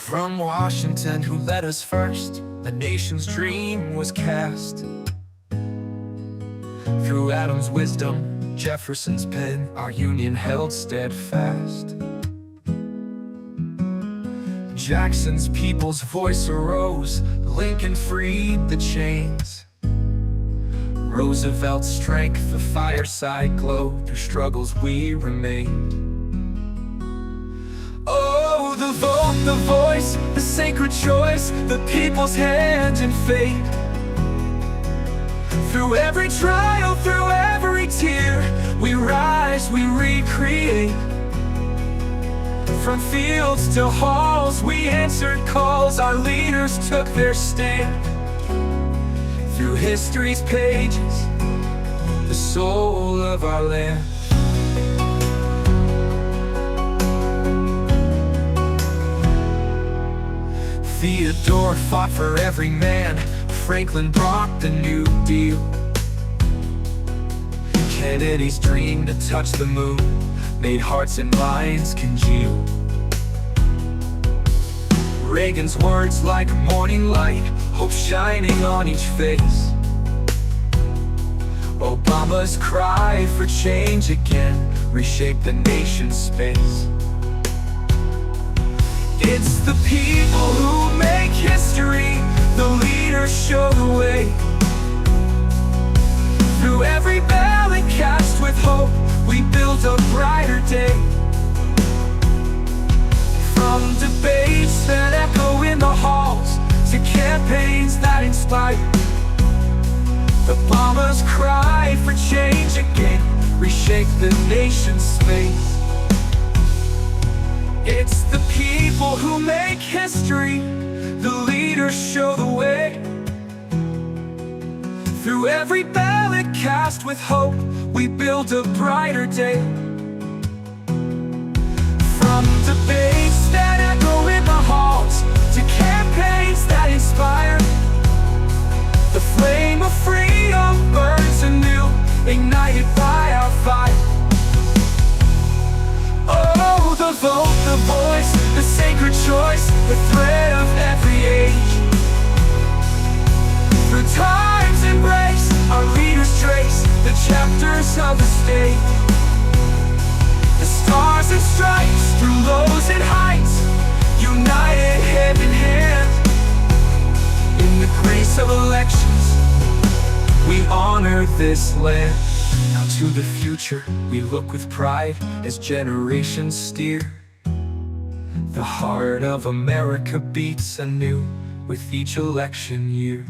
From Washington, who led us first, the nation's dream was cast. Through Adams' wisdom, Jefferson's pen, our union held steadfast. Jackson's people's voice arose, Lincoln freed the chains. Roosevelt's strength, the fireside glow, through struggles we remain. Oh, the vote, the voice, the sacred choice, the people's hand and fate. Through every trial, through every tear, we rise, we recreate. From fields to halls, we answered calls, our leaders took their stand. Through history's pages, the soul of our land. Theodore fought for every man, Franklin brought the New Deal. Kennedy's dream to touch the moon made hearts and minds congeal. Reagan's words like morning light, hope shining on each face. Obama's cry for change again reshaped the nation's space. It's the people who make history, the leaders show the way. Through every ballot cast with hope, we build a brighter day. From debates that echo in the halls, to campaigns that inspire. Obama's cry for change again reshaped the nation's space. It's the people who make history, the leaders show the way. Through every ballot cast with hope, we build a brighter day. From debates that echo in the halls, to campaigns that inspire. The flame of freedom burns anew, ignited by our fight. Oh, the vote, the voice, the sacred choice, the thread of every age. Through time's embrace, our leaders trace the chapters of the state. The stars and stripes, through lows and heights, united hand in hand. In the grace of elections, we honor this land. Now to the future, we look with pride as generations steer. The heart of America beats anew with each election year.